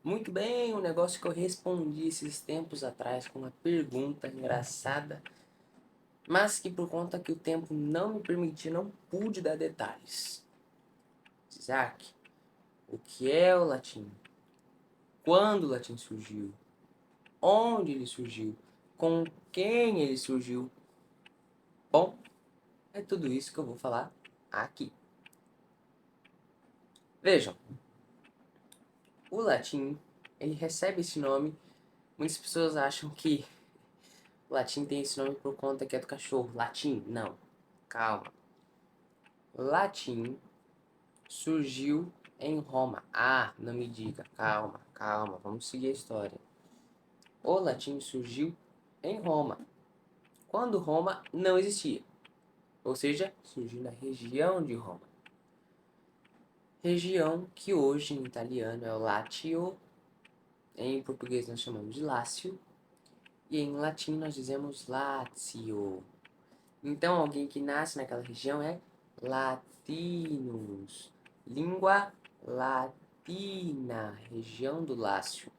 Muito bem, um negócio que eu respondi esses tempos atrás com uma pergunta engraçada, mas que por conta que o tempo não me permitiu, não pude dar detalhes. Isaac, o que é o latim? Quando o latim surgiu? Onde ele surgiu? Com quem ele surgiu? Bom, é tudo isso que eu vou falar aqui. Vejam, o latim, ele recebe esse nome. Muitas pessoas acham que o latim tem esse nome por conta que é do cachorro. Latim? Não. Calma. Latim surgiu em Roma. Ah, não me diga. Calma, calma. Vamos seguir a história. O latim surgiu em Roma, quando Roma não existia. Ou seja, surgiu na região de Roma. Região que hoje em italiano é o Látio, em português nós chamamos de Lácio, e em latim nós dizemos Lazio. Então, alguém que nasce naquela região é latinos. Língua latina, região do Lácio.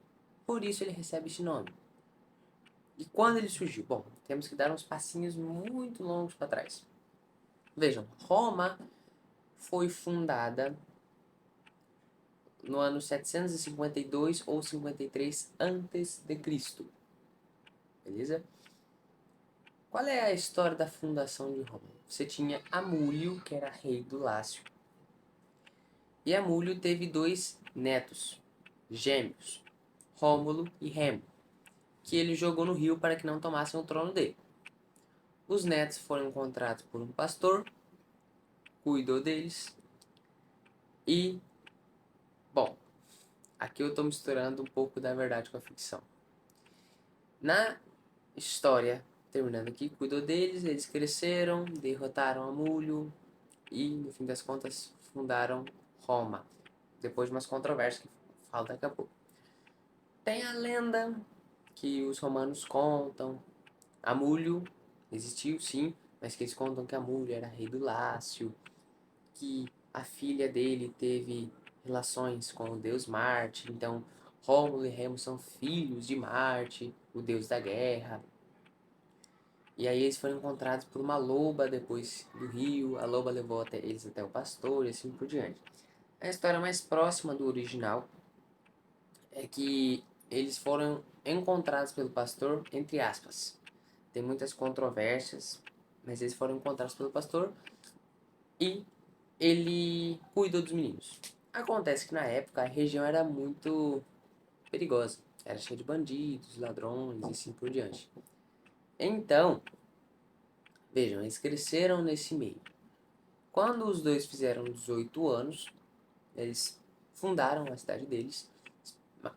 Por isso ele recebe esse nome. E quando ele surgiu? Bom, temos que dar uns passinhos muito longos para trás. Vejam, Roma foi fundada no ano 752 ou 53 antes de Cristo. Beleza? Qual é a história da fundação de Roma? Você tinha Amúlio, que era rei do Lácio. E Amúlio teve dois netos, gêmeos, Rômulo e Remo, que ele jogou no rio para que não tomassem o trono dele. Os netos foram encontrados por um pastor, cuidou deles e, bom, aqui eu estou misturando um pouco da verdade com a ficção. Na história, terminando aqui, cuidou deles, eles cresceram, derrotaram Amúlio e, no fim das contas, fundaram Roma, depois de umas controvérsias que falo daqui a pouco. Tem a lenda que os romanos contam. Amúlio existiu, sim, mas que eles contam que Amúlio era rei do Lácio, que a filha dele teve relações com o deus Marte, então Rômulo e Remo são filhos de Marte, o deus da guerra. E aí eles foram encontrados por uma loba depois do rio, a loba levou eles até o pastor e assim por diante. A história mais próxima do original é que eles foram encontrados pelo pastor, entre aspas. Tem muitas controvérsias, mas eles foram encontrados pelo pastor e ele cuidou dos meninos. Acontece que na época a região era muito perigosa, era cheia de bandidos, ladrões e assim por diante. Então, vejam, eles cresceram nesse meio. Quando os dois fizeram 18 anos, eles fundaram a cidade deles.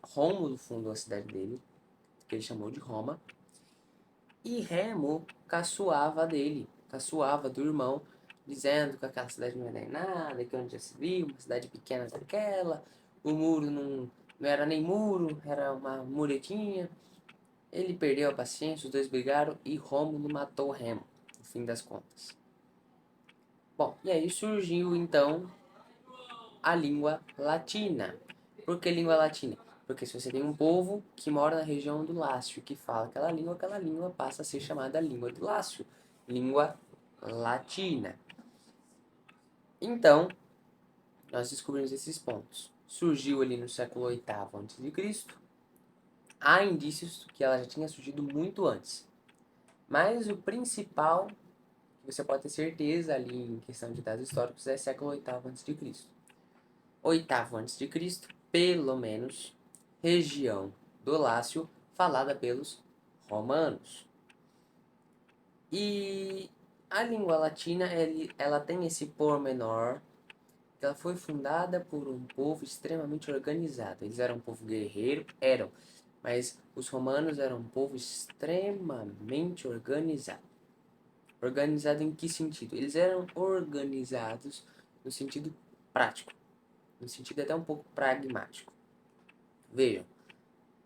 Rômulo fundou a cidade dele, que ele chamou de Roma. E Remo caçoava dele, caçoava do irmão, dizendo que aquela cidade não era nada, que onde já se viu, uma cidade pequena daquela, o muro não era nem muro, era uma muretinha. Ele perdeu a paciência, os dois brigaram e Rômulo matou Remo, no fim das contas. Bom, e aí surgiu então a língua latina. Por que língua latina? Porque se você tem um povo que mora na região do Lácio, que fala aquela língua passa a ser chamada língua do Lácio, língua latina. Então, nós descobrimos esses pontos. Surgiu ali no século VIII a.C. Há indícios que ela já tinha surgido muito antes. Mas o principal, que você pode ter certeza ali em questão de dados históricos, é século VIII a.C. Oitavo antes de Cristo, pelo menos, região do Lácio falada pelos romanos. E a língua latina, ela tem esse pormenor que ela foi fundada por um povo extremamente organizado. Eles eram um povo guerreiro, mas os romanos eram um povo extremamente organizado. Organizado em que sentido? Eles eram organizados no sentido prático, no sentido até um pouco pragmático. Vejam,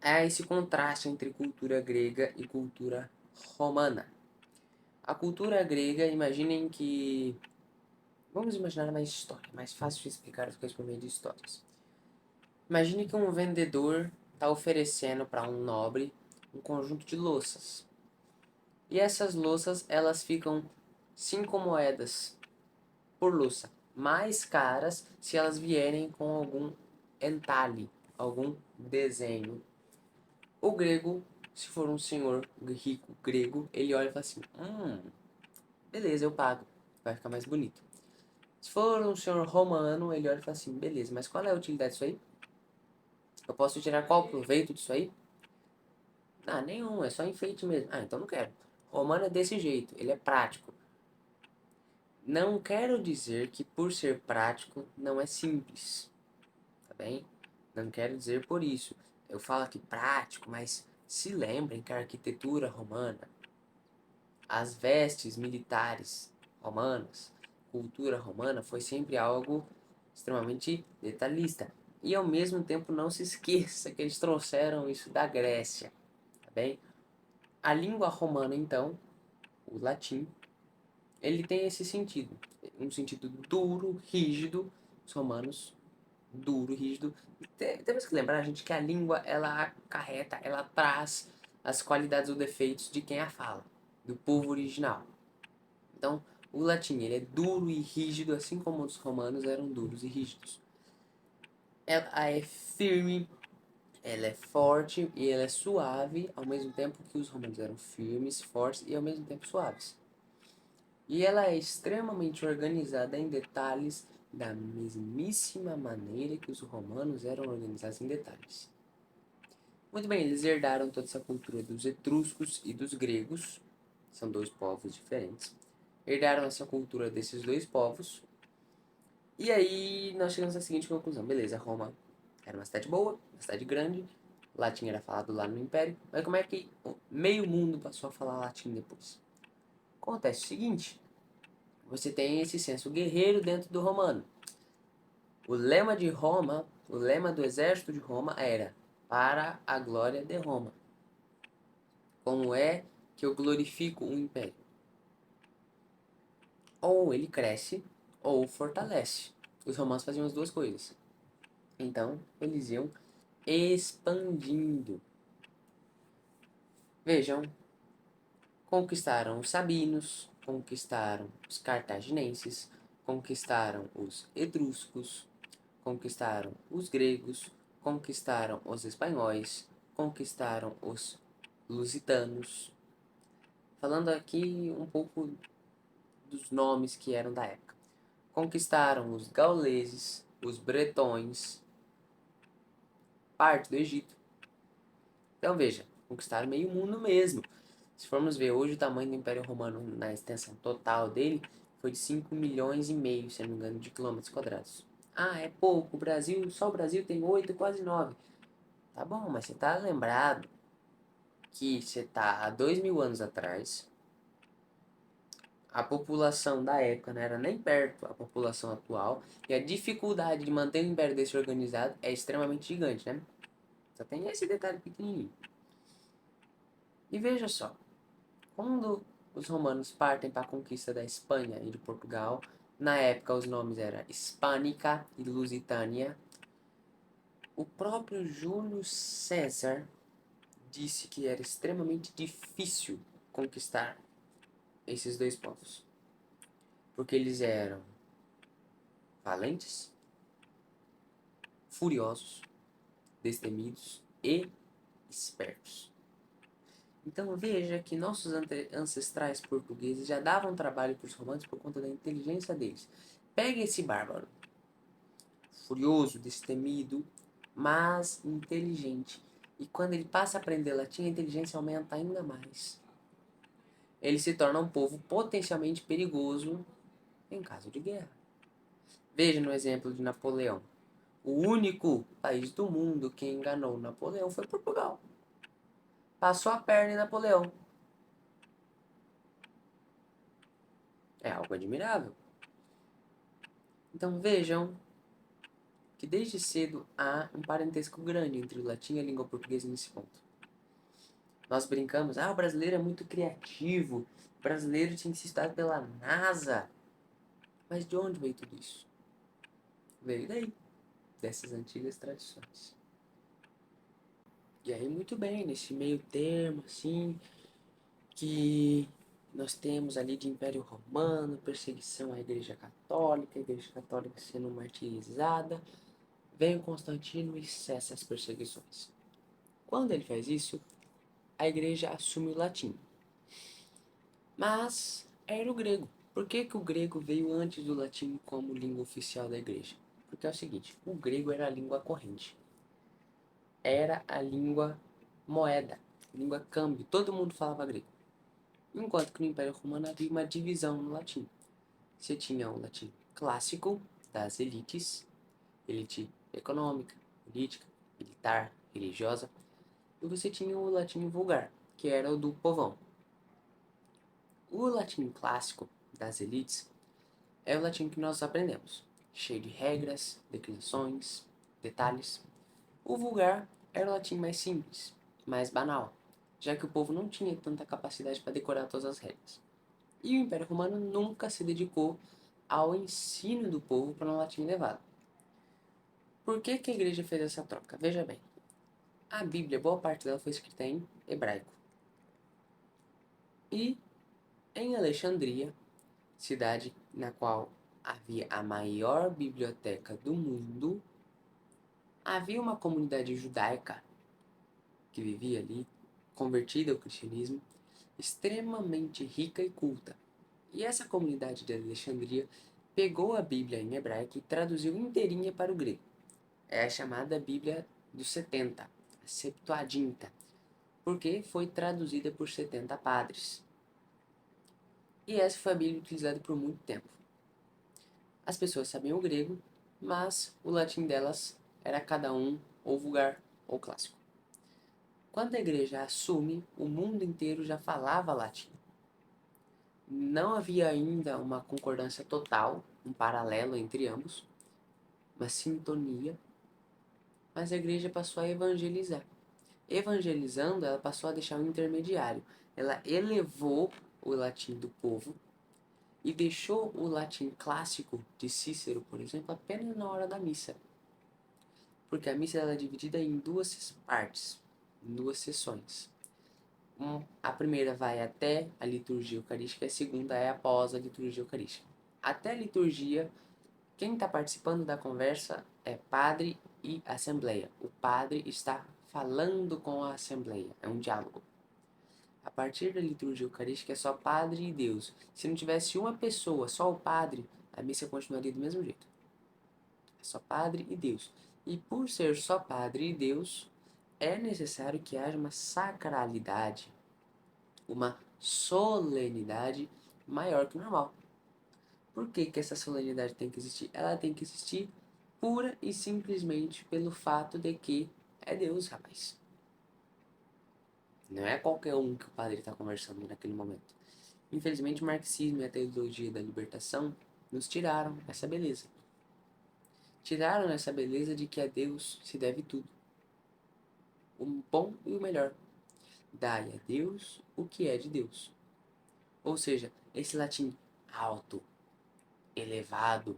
há esse contraste entre cultura grega e cultura romana. A cultura grega, imaginem que... Vamos imaginar uma história, mais fácil de explicar as coisas por meio de histórias. Imagine que um vendedor está oferecendo para um nobre um conjunto de louças. E essas louças, elas ficam 5 moedas por louça, mais caras se elas vierem com algum entalhe, algum desenho. O grego, se for um senhor rico grego, ele olha e fala assim: beleza, eu pago, vai ficar mais bonito. Se for um senhor romano, ele olha e fala assim: beleza, mas qual é a utilidade disso aí? Eu posso tirar qual proveito disso aí? Ah, nenhum, é só enfeite mesmo. Ah, então não quero. Romano é desse jeito, ele é prático. Não quero dizer que por ser prático não é simples, tá bem? Não quero dizer por isso. Eu falo aqui prático, mas se lembrem que a arquitetura romana, as vestes militares romanas, cultura romana foi sempre algo extremamente detalhista. E ao mesmo tempo não se esqueça que eles trouxeram isso da Grécia, tá bem? A língua romana, então, o latim, ele tem esse sentido, um sentido duro, rígido, os romanos, duro, rígido. Temos que lembrar, gente, que a língua, ela acarreta, ela traz as qualidades ou defeitos de quem a fala, do povo original. Então, o latim, ele é duro e rígido, assim como os romanos eram duros e rígidos. Ela é firme, ela é forte e ela é suave, ao mesmo tempo que os romanos eram firmes, fortes e ao mesmo tempo suaves. E ela é extremamente organizada em detalhes, da mesmíssima maneira que os romanos eram organizados em detalhes. Muito bem, eles herdaram toda essa cultura dos etruscos e dos gregos, são dois povos diferentes. Herdaram essa cultura desses dois povos. E aí nós chegamos à seguinte conclusão: beleza, Roma era uma cidade boa, uma cidade grande, latim era falado lá no Império, mas como é que meio mundo passou a falar latim depois? Acontece o seguinte: você tem esse senso guerreiro dentro do romano. O lema de Roma, o lema do exército de Roma era: para a glória de Roma. Como é que eu glorifico o império? Ou ele cresce, ou fortalece. Os romanos faziam as duas coisas. Então, eles iam expandindo. Vejam, conquistaram os sabinos, conquistaram os cartaginenses, conquistaram os etruscos, conquistaram os gregos, conquistaram os espanhóis, conquistaram os lusitanos. Falando aqui um pouco dos nomes que eram da época. Conquistaram os gauleses, os bretões, parte do Egito. Então veja, conquistaram meio mundo mesmo. Se formos ver hoje o tamanho do Império Romano na extensão total dele foi de 5 milhões e meio, se não me engano, de quilômetros quadrados. Ah, é pouco. O Brasil, só o Brasil tem 8, quase 9. Tá bom, mas você tá lembrado que você tá há 2.000 anos atrás. A população da época não era nem perto a população atual. E a dificuldade de manter o Império desse organizado é extremamente gigante, né? Só tem esse detalhe pequenininho. E veja só, quando os romanos partem para a conquista da Espanha e de Portugal, na época os nomes eram Hispânica e Lusitânia, o próprio Júlio César disse que era extremamente difícil conquistar esses dois povos, porque eles eram valentes, furiosos, destemidos e espertos. Então veja que nossos ancestrais portugueses já davam trabalho para os romanos por conta da inteligência deles. Pegue esse bárbaro, furioso, destemido, mas inteligente. E quando ele passa a aprender latim, a inteligência aumenta ainda mais. Ele se torna um povo potencialmente perigoso em caso de guerra. Veja no exemplo de Napoleão. O único país do mundo que enganou Napoleão foi Portugal. Passou a perna em Napoleão. É algo admirável. Então vejam que desde cedo há um parentesco grande entre o latim e a língua portuguesa nesse ponto. Nós brincamos, o brasileiro é muito criativo, o brasileiro tinha que ser estudado pela NASA. Mas de onde veio tudo isso? Veio daí. dessas antigas tradições. E aí, muito bem, nesse meio termo, assim, que nós temos ali de Império Romano, perseguição à Igreja Católica, a Igreja Católica sendo martirizada, vem o Constantino e cessa as perseguições. Quando ele faz isso, a Igreja assume o latim. Mas era o grego. Por que o grego veio antes do latim como língua oficial da Igreja? Porque é o seguinte, o grego era a língua corrente. Era a língua moeda, língua câmbio. Todo mundo falava grego. Enquanto que no Império Romano havia uma divisão no latim. Você tinha o latim clássico, das elites, elite econômica, política, militar, religiosa, e você tinha o latim vulgar, que era o do povão. O latim clássico, das elites, é o latim que nós aprendemos, cheio de regras, declinações, detalhes. O vulgar era o latim mais simples, mais banal, já que o povo não tinha tanta capacidade para decorar todas as regras. E o Império Romano nunca se dedicou ao ensino do povo para um latim elevado. Por que a igreja fez essa troca? Veja bem, a Bíblia, boa parte dela foi escrita em hebraico. E em Alexandria, cidade na qual havia a maior biblioteca do mundo, havia uma comunidade judaica que vivia ali, convertida ao cristianismo, extremamente rica e culta. E essa comunidade de Alexandria pegou a Bíblia em hebraico e traduziu inteirinha para o grego. É a chamada Bíblia dos 70, a Septuaginta, porque foi traduzida por 70 padres. E essa foi a Bíblia utilizada por muito tempo. As pessoas sabiam o grego, mas o latim delas era cada um ou vulgar ou clássico. Quando a igreja assume, o mundo inteiro já falava latim. Não havia ainda uma concordância total, um paralelo entre ambos, uma sintonia, mas a igreja passou a evangelizar. Evangelizando, ela passou a deixar um intermediário. Ela elevou o latim do povo e deixou o latim clássico de Cícero, por exemplo, apenas na hora da missa. Porque a missa ela é dividida em duas partes, em duas sessões. A primeira vai até a liturgia eucarística e a segunda é após a liturgia eucarística. Até a liturgia, quem está participando da conversa é padre e assembleia. O padre está falando com a assembleia, é um diálogo. A partir da liturgia eucarística é só padre e Deus. Se não tivesse uma pessoa, só o padre, a missa continuaria do mesmo jeito. É só padre e Deus. E por ser só padre e Deus, é necessário que haja uma sacralidade, uma solenidade maior que o normal. Por que essa solenidade tem que existir? Ela tem que existir pura e simplesmente pelo fato de que é Deus, rapaz. Não é qualquer um que o padre está conversando naquele momento. Infelizmente, o marxismo e a teologia da libertação nos tiraram essa beleza. Tiraram essa beleza de que a Deus se deve tudo. O bom e o melhor. Dai a Deus o que é de Deus. Ou seja, esse latim alto, elevado,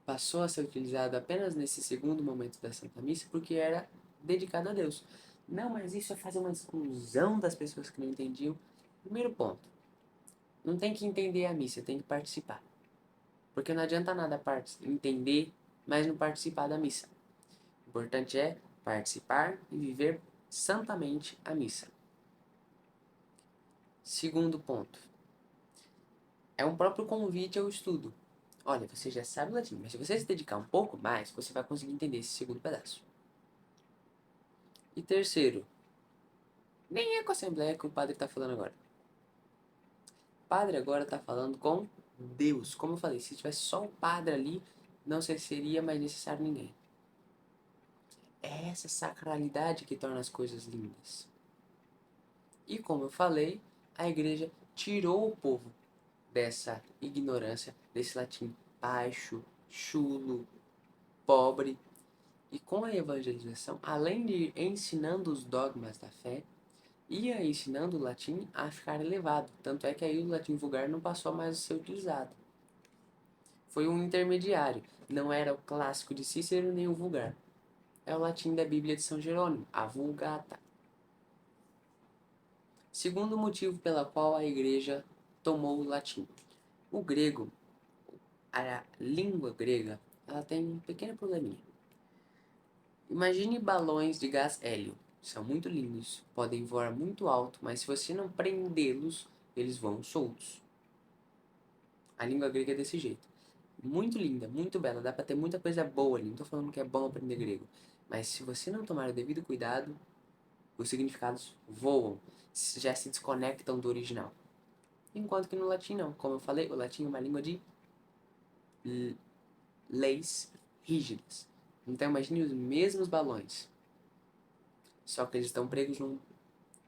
passou a ser utilizado apenas nesse segundo momento da Santa Missa porque era dedicado a Deus. Não, mas isso é fazer uma exclusão das pessoas que não entendiam. Primeiro ponto, não tem que entender a missa, tem que participar. Porque não adianta nada entender, mas não participar da missa. O importante é participar e viver santamente a missa. Segundo ponto, é um próprio convite ao estudo. Olha, você já sabe latim, mas se você se dedicar um pouco mais, você vai conseguir entender esse segundo pedaço. E terceiro, nem é com a Assembleia que o padre está falando agora. O padre agora está falando com Deus. Como eu falei, se tivesse só o padre ali, não seria mais necessário ninguém. É essa sacralidade que torna as coisas lindas. E como eu falei, a igreja tirou o povo dessa ignorância, desse latim baixo, chulo, pobre. E com a evangelização, além de ir ensinando os dogmas da fé, ia ensinando o latim a ficar elevado. Tanto é que aí o latim vulgar não passou mais a ser utilizado. Foi um intermediário. Não era o clássico de Cícero nem o vulgar. É o latim da Bíblia de São Jerônimo, a Vulgata. Segundo motivo pela qual a igreja tomou o latim. O grego, a língua grega, ela tem um pequeno probleminha. Imagine balões de gás hélio. São muito lindos, podem voar muito alto, mas se você não prendê-los, eles voam soltos. A língua grega é desse jeito. Muito linda, muito bela, dá pra ter muita coisa boa ali. Não tô falando que é bom aprender grego. Mas se você não tomar o devido cuidado, os significados voam, já se desconectam do original. Enquanto que no latim não. Como eu falei, o latim é uma língua de leis rígidas. Então imagine os mesmos balões, só que eles estão pregos num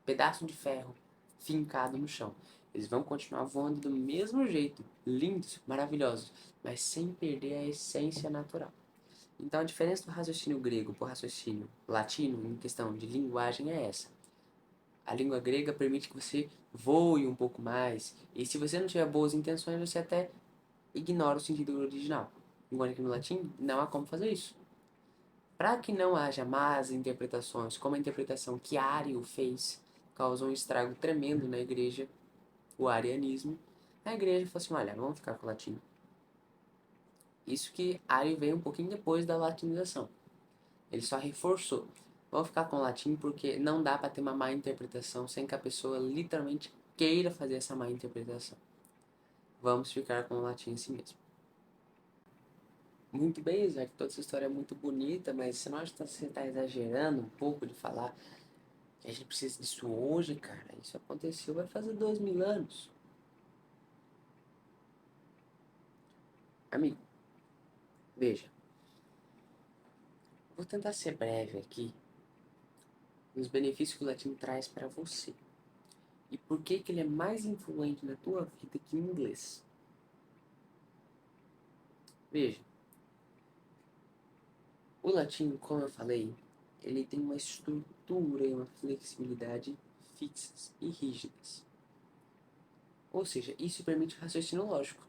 pedaço de ferro fincado no chão. Eles vão continuar voando do mesmo jeito, lindos, maravilhosos, mas sem perder a essência natural. Então a diferença do raciocínio grego para o raciocínio latino em questão de linguagem é essa. A língua grega permite que você voe um pouco mais, e se você não tiver boas intenções, você até ignora o sentido original. Enquanto que no latim não há como fazer isso. Para que não haja más interpretações, como a interpretação que Ário fez, causou um estrago tremendo na igreja, o arianismo, a igreja falou assim, olha, vamos ficar com o latim. Isso que Ário veio um pouquinho depois da latinização. Ele só reforçou. Vamos ficar com o latim porque não dá para ter uma má interpretação sem que a pessoa literalmente queira fazer essa má interpretação. Vamos ficar com o latim assim mesmo. Muito bem, Isaac, toda essa história é muito bonita, mas você não acha que você está exagerando um pouco de falar que a gente precisa disso hoje, cara? Isso aconteceu vai fazer 2000 anos. Amigo, veja, vou tentar ser breve aqui nos benefícios que o latim traz para você. E por que que ele é mais influente na tua vida que o inglês. Veja, o latim, como eu falei, ele tem uma estrutura e uma flexibilidade fixas e rígidas. Ou seja, isso permite o raciocínio lógico.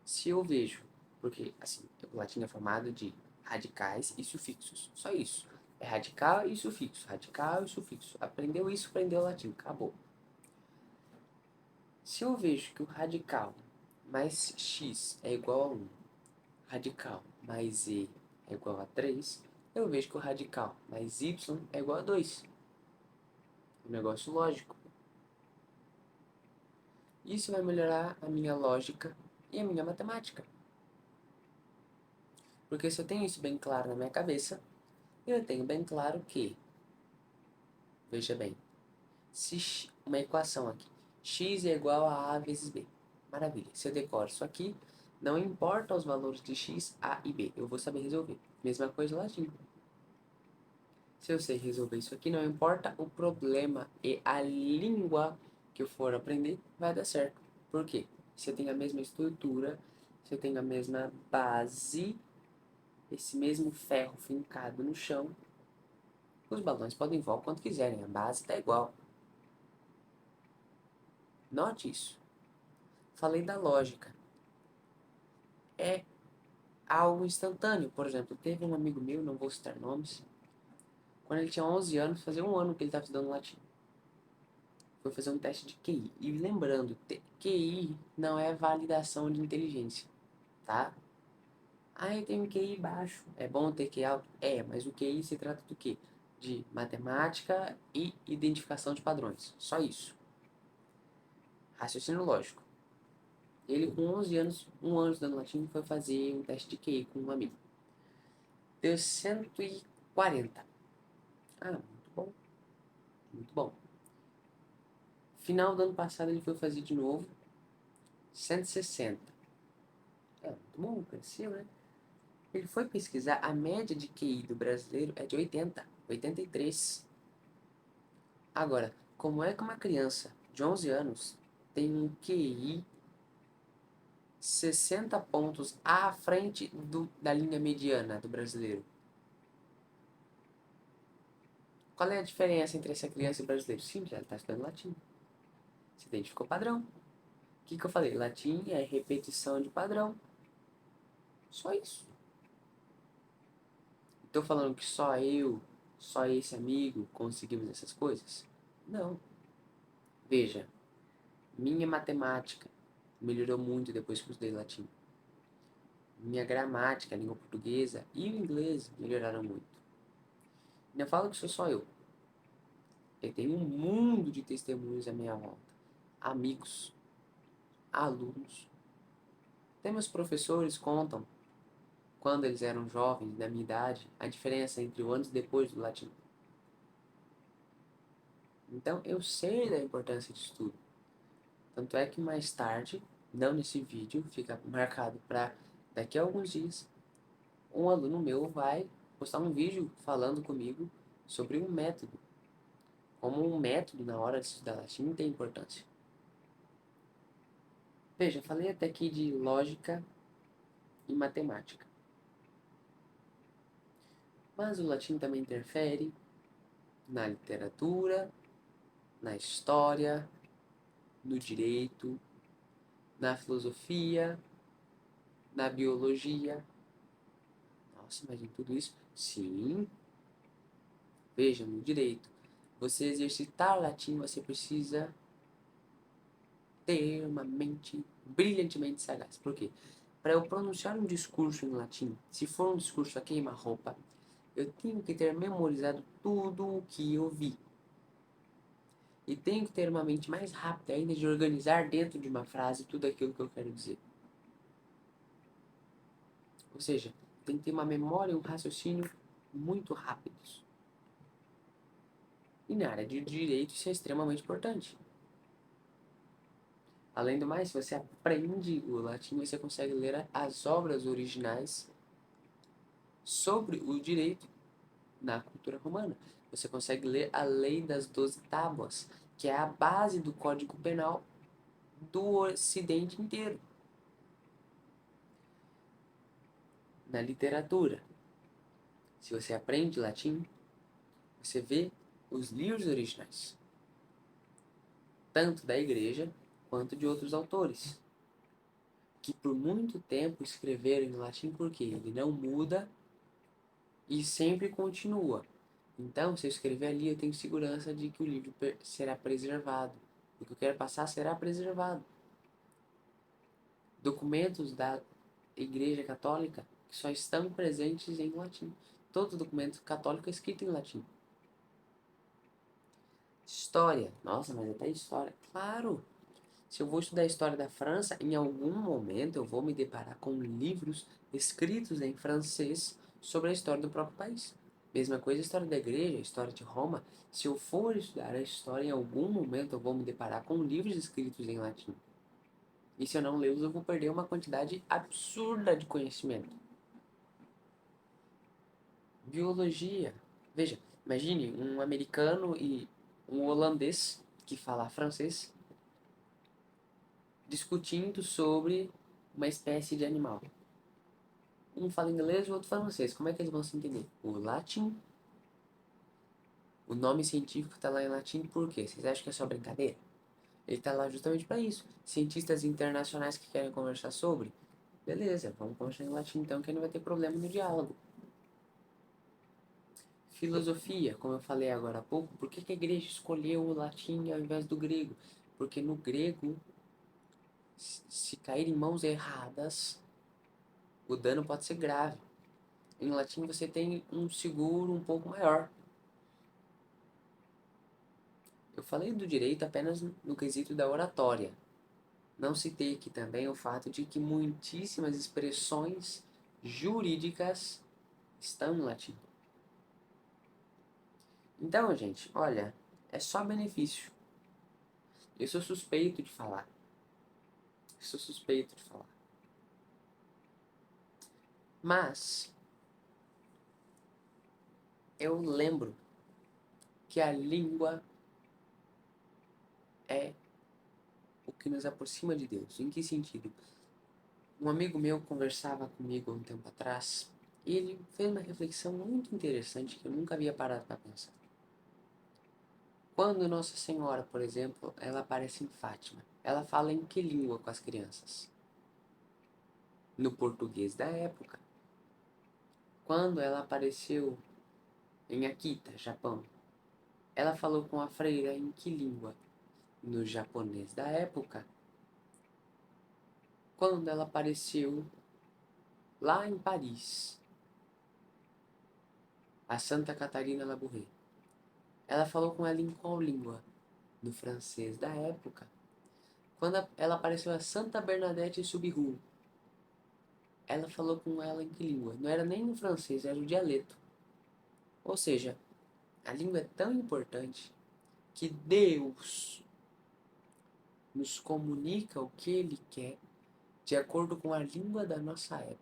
Se eu vejo, porque assim, o latim é formado de radicais e sufixos, só isso. É radical e sufixo, radical e sufixo. Aprendeu isso, aprendeu o latim, acabou. Se eu vejo que o radical mais x é igual a 1, radical mais e é igual a 3, eu vejo que o radical mais y é igual a 2. Um negócio lógico. Isso vai melhorar a minha lógica e a minha matemática. Porque se eu tenho isso bem claro na minha cabeça, eu tenho bem claro que, veja bem, se uma equação aqui, x é igual a vezes b. Maravilha. Se eu decoro isso aqui, não importa os valores de x, a e b, eu vou saber resolver. Mesma coisa latim. Se eu sei resolver isso aqui, não importa o problema e a língua que eu for aprender, vai dar certo. Por quê? Se eu tenho a mesma estrutura, se eu tenho a mesma base, esse mesmo ferro fincado no chão, os balões podem voar o quanto quiserem, a base está igual. Note isso. Falei da lógica. É algo instantâneo. Por exemplo, teve um amigo meu, não vou citar nomes, quando ele tinha 11 anos, fazia um ano que ele estava estudando latim. Foi fazer um teste de QI. E lembrando, QI não é validação de inteligência, tá? Ah, eu tenho QI baixo. É bom ter QI alto? É, mas o QI se trata do quê? De matemática e identificação de padrões. Só isso. Raciocínio lógico. Ele com 11 anos, um ano estudando latim, foi fazer um teste de QI com um amigo. Deu 140. Ah, muito bom. Muito bom. Final do ano passado ele foi fazer de novo. 160. É, muito bom, cresceu, né? Ele foi pesquisar, a média de QI do brasileiro é de 80, 83. Agora, como é que uma criança de 11 anos tem um QI 60 pontos à frente da linha mediana do brasileiro? Qual é a diferença entre essa criança e o brasileiro? Simples, ela está estudando latim. Você identificou o padrão. O que eu falei? Latim é repetição de padrão. Só isso. Estou falando que só eu, só esse amigo conseguimos essas coisas? Não. Veja, minha matemática melhorou muito depois que eu estudei latim. Minha gramática, a língua portuguesa e o inglês melhoraram muito. Não falo que sou só eu. Eu tenho um mundo de testemunhos à minha volta. Amigos, alunos. Até meus professores contam, quando eles eram jovens, da minha idade, a diferença entre o antes e depois do latim. Então eu sei da importância disso tudo. Tanto é que mais tarde, não nesse vídeo, fica marcado para daqui a alguns dias, um aluno meu vai postar um vídeo falando comigo sobre um método. Como um método na hora de estudar latim tem importância. Veja, falei até aqui de lógica e matemática. Mas o latim também interfere na literatura, na história, no direito, na filosofia, na biologia. Nossa, mas em tudo isso? Sim. Veja, no direito. Você exercitar o latim, você precisa ter uma mente brilhantemente sagaz. Por quê? Para eu pronunciar um discurso em latim, se for um discurso a queima-roupa, eu tenho que ter memorizado tudo o que eu vi. E tenho que ter uma mente mais rápida ainda de organizar dentro de uma frase tudo aquilo que eu quero dizer. Ou seja, tem que ter uma memória e um raciocínio muito rápidos. E na área de direito isso é extremamente importante. Além do mais, se você aprende o latim, você consegue ler as obras originais sobre o direito na cultura romana. Você consegue ler a Lei das 12 Tábuas, que é a base do Código Penal do Ocidente inteiro. Na literatura, se você aprende latim, você vê os livros originais, tanto da igreja quanto de outros autores, que por muito tempo escreveram em latim porque ele não muda e sempre continua. Então, se eu escrever ali, eu tenho segurança de que o livro será preservado. O que eu quero passar será preservado. Documentos da Igreja Católica que só estão presentes em latim. Todo documento católico é escrito em latim. História. Nossa, mas até história. Claro! Se eu vou estudar a história da França, em algum momento eu vou me deparar com livros escritos em francês sobre a história do próprio país. Mesma coisa a história da igreja, a história de Roma. Se eu for estudar a história, em algum momento eu vou me deparar com livros escritos em latim. E se eu não lê-los, eu vou perder uma quantidade absurda de conhecimento. Biologia. Veja, imagine um americano e um holandês que fala francês discutindo sobre uma espécie de animal. Um fala inglês e o outro fala francês. Como é que eles vão se entender? O latim. O nome científico está lá em latim por quê? Vocês acham que é só brincadeira? Ele está lá justamente para isso. Cientistas internacionais que querem conversar sobre, beleza, vamos conversar em latim então que não vai ter problema no diálogo. Filosofia, como eu falei agora há pouco, por que a igreja escolheu o latim ao invés do grego? Porque no grego, se cair em mãos erradas, o dano pode ser grave. Em latim você tem um seguro um pouco maior. Eu falei do direito apenas no quesito da oratória. Não citei aqui também o fato de que muitíssimas expressões jurídicas estão em latim. Então, gente, olha, é só benefício. Eu sou suspeito de falar. Sou suspeito de falar. Mas eu lembro que a língua é o que nos aproxima de Deus. Em que sentido? Um amigo meu conversava comigo há um tempo atrás e ele fez uma reflexão muito interessante que eu nunca havia parado para pensar. Quando Nossa Senhora, por exemplo, ela aparece em Fátima, ela fala em que língua com as crianças? No português da época. Quando ela apareceu em Akita, Japão, ela falou com a freira em que língua? No japonês da época. Quando ela apareceu lá em Paris, a Santa Catarina Labouré, ela falou com ela em qual língua? No francês da época. Quando ela apareceu a Santa Bernadette Soubirous, ela falou com ela em que língua? Não era nem no francês, era o dialeto. Ou seja, a língua é tão importante que Deus nos comunica o que Ele quer de acordo com a língua da nossa época.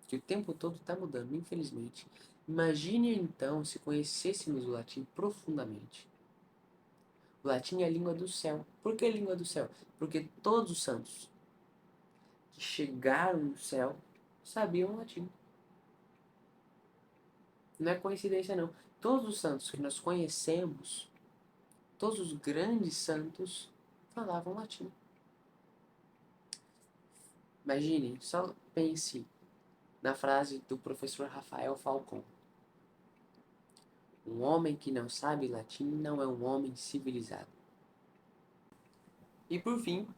Que o tempo todo está mudando, infelizmente. Imagine então se conhecêssemos o latim profundamente. O latim é a língua do céu. Por que a língua do céu? Porque todos os santos que chegaram no céu sabiam latim. Não é coincidência não. Todos os santos que nós conhecemos, todos os grandes santos, falavam latim. Imagine, só pense na frase do professor Rafael Falcon. Um homem que não sabe latim não é um homem civilizado. E por fim,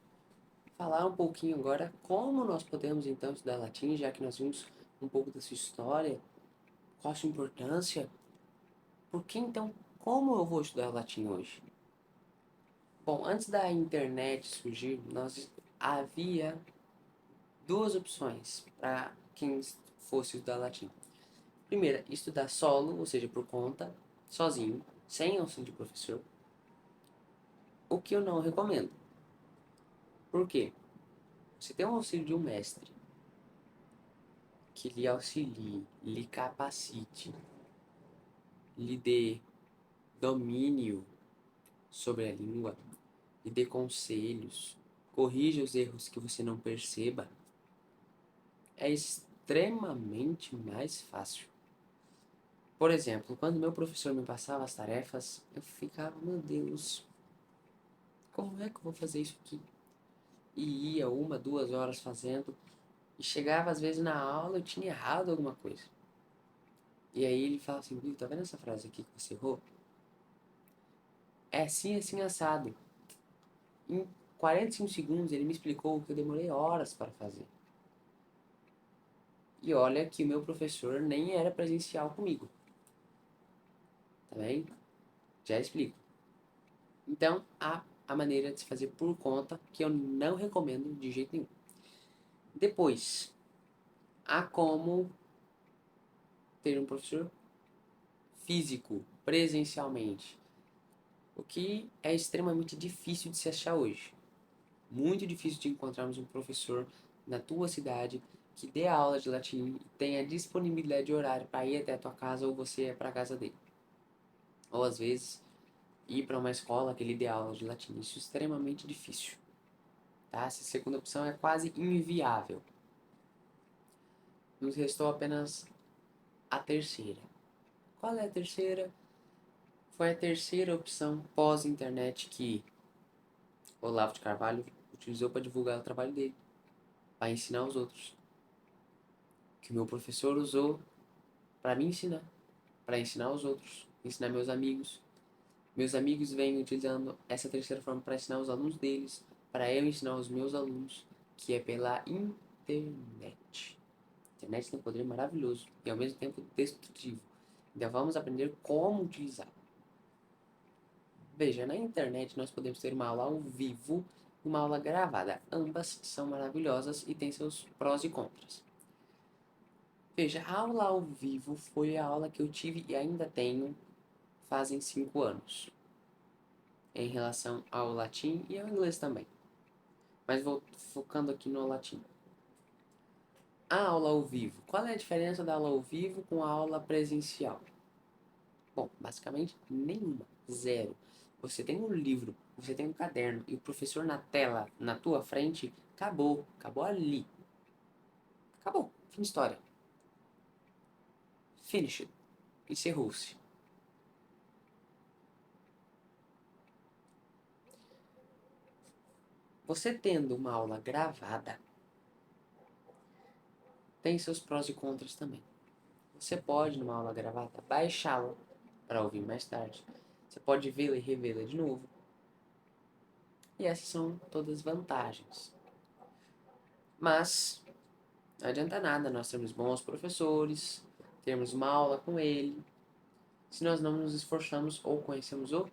falar um pouquinho agora como nós podemos então estudar latim, já que nós vimos um pouco da sua história, qual a sua importância. Por que então, como eu vou estudar latim hoje? Bom, antes da internet surgir, havia duas opções para quem fosse estudar latim. Primeira, estudar solo, ou seja, por conta, sozinho, sem auxílio de professor. O que eu não recomendo. Por quê? Você tem o auxílio de um mestre que lhe auxilie, lhe capacite, lhe dê domínio sobre a língua, lhe dê conselhos, corrija os erros que você não perceba, é extremamente mais fácil. Por exemplo, quando meu professor me passava as tarefas, eu ficava, meu Deus, como é que eu vou fazer isso aqui? E ia 1, 2 horas fazendo, e chegava às vezes na aula eu tinha errado alguma coisa. E aí ele fala assim, Vitor, tá vendo essa frase aqui que você errou? É assim, assim, assado. Em 45 segundos ele me explicou o que eu demorei horas para fazer. E olha que o meu professor nem era presencial comigo. Tá bem? Já explico. Então, há a maneira de se fazer por conta que eu não recomendo de jeito nenhum. Depois, há como ter um professor físico, presencialmente. O que é extremamente difícil de se achar hoje. Muito difícil de encontrarmos um professor na tua cidade que dê aula de latim e tenha disponibilidade de horário para ir até a tua casa ou você ir para a casa dele. Ou às vezes ir para uma escola que ele dê aula de latim. Isso é extremamente difícil. Tá? Essa segunda opção é quase inviável. Nos restou apenas a terceira. Qual é a terceira? Foi a terceira opção pós-internet que Olavo de Carvalho utilizou para divulgar o trabalho dele, para ensinar os outros. Que o meu professor usou para me ensinar, para ensinar os outros, ensinar meus amigos. Meus amigos vêm utilizando essa terceira forma para ensinar os alunos deles, para eu ensinar os meus alunos, que é pela internet. A internet tem um poder maravilhoso e ao mesmo tempo destrutivo. Então vamos aprender como utilizar. Veja, na internet nós podemos ter uma aula ao vivo e uma aula gravada. Ambas são maravilhosas e têm seus prós e contras. Veja, a aula ao vivo foi a aula que eu tive e ainda tenho fazem 5 anos. Em relação ao latim e ao inglês também. Mas vou focando aqui no latim. A aula ao vivo. Qual é a diferença da aula ao vivo com a aula presencial? Bom, basicamente nenhuma. Zero. Você tem um livro, você tem um caderno e o professor na tela, na tua frente, acabou. Acabou ali. Acabou. Fim de história. Finished. Encerrou-se. você tendo uma aula gravada, tem seus prós e contras também. Você pode, numa aula gravada, baixá-la para ouvir mais tarde. Você pode vê-la e revê-la de novo. E essas são todas vantagens. Mas não adianta nada nós termos bons professores, termos uma aula com ele, se nós não nos esforçamos ou conhecemos o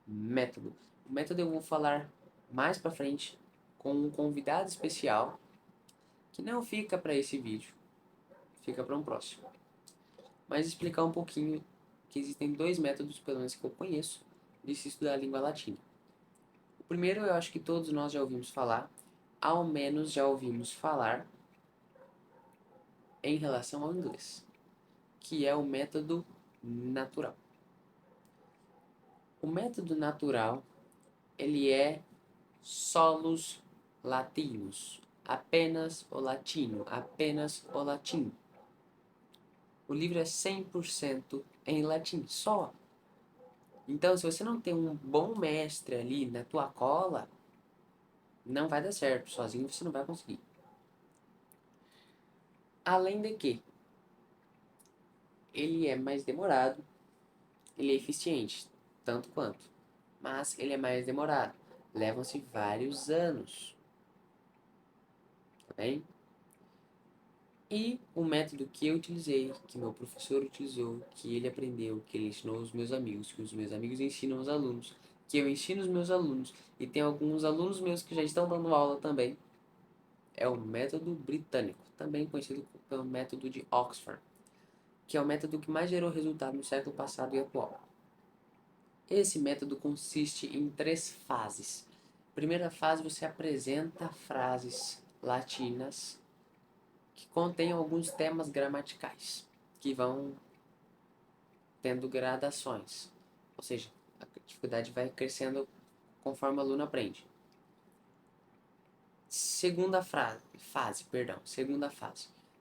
método. O método eu vou falar mais para frente com um convidado especial que não fica para esse vídeo, fica para um próximo. Mas explicar um pouquinho que existem dois métodos, pelo menos que eu conheço, de se estudar a língua latina. O primeiro eu acho que todos nós já ouvimos falar, ao menos já ouvimos falar em relação ao inglês, que é o método natural. O método natural, ele é solos latinos, apenas o latino, apenas o latim. O livro é 100% em latim, só. Então, se você não tem um bom mestre ali na tua cola, não vai dar certo. Sozinho você não vai conseguir. Além de que, ele é mais demorado, ele é eficiente, tanto quanto. Mas ele é mais demorado. Levam-se vários anos. Tá bem? E o método que eu utilizei, que meu professor utilizou, que ele aprendeu, que ele ensinou aos meus amigos, que os meus amigos ensinam aos alunos, que eu ensino os meus alunos, e tem alguns alunos meus que já estão dando aula também, é o método britânico, também conhecido pelo método de Oxford, que é o método que mais gerou resultado no século passado e atual. Esse método consiste em 3 fases. Primeira fase, você apresenta frases latinas que contêm alguns temas gramaticais, que vão tendo gradações. Ou seja, a dificuldade vai crescendo conforme o aluno aprende. Segunda fase.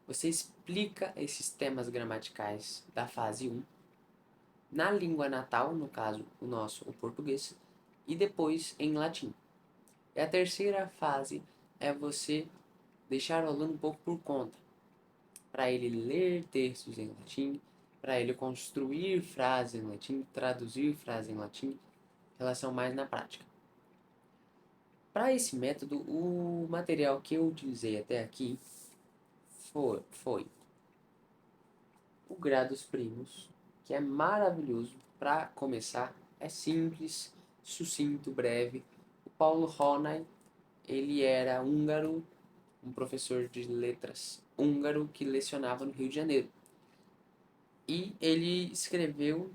Você explica esses temas gramaticais da fase 1 na língua natal, no caso o nosso, o português, e depois em latim. E a terceira fase é você deixar o aluno um pouco por conta, para ele ler textos em latim, para ele construir frases em latim, traduzir frases em latim, relação mais na prática. Para esse método, o material que eu utilizei até aqui foi o Gradus Primus, que é maravilhoso para começar, é simples, sucinto, breve. O Paulo Ronay, ele era húngaro, um professor de letras húngaro que lecionava no Rio de Janeiro. E ele escreveu,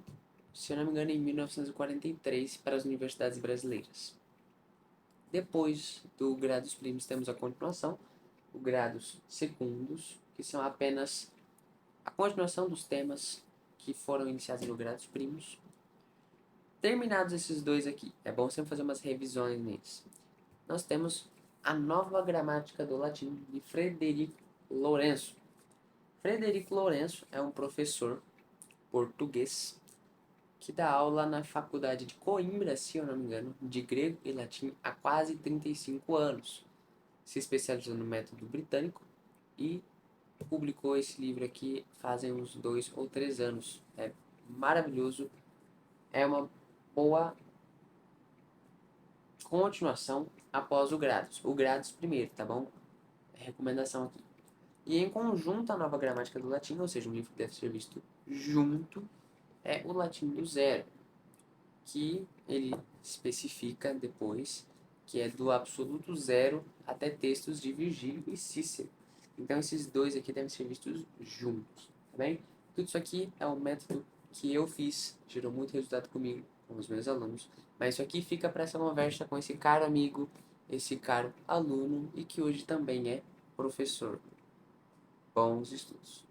se eu não me engano, em 1943 para as universidades brasileiras. Depois do Gradus Primus temos a continuação, o Gradus Secundus, que são apenas a continuação dos temas que foram iniciados no Gradus Primus. Terminados esses dois aqui, é bom sempre fazer umas revisões neles. Nós temos a nova gramática do latim de Frederico Lourenço. Frederico Lourenço é um professor português que dá aula na faculdade de Coimbra, se eu não me engano, de grego e latim há quase 35 anos. Se especializou no método britânico e publicou esse livro aqui fazem uns 2 ou 3 anos. É maravilhoso, é uma boa continuação após o Gradus primeiro, tá bom? É recomendação aqui. E em conjunto a nova gramática do latim, ou seja, um livro que deve ser visto junto, é o latim do zero, que ele especifica depois que é do absoluto zero até textos de Virgílio e Cícero. Então esses dois aqui devem ser vistos juntos, tá bem? Tudo isso aqui é um método que eu fiz, gerou muito resultado comigo, com os meus alunos, mas isso aqui fica para essa conversa com esse caro amigo, esse caro aluno e que hoje também é professor. Bons estudos!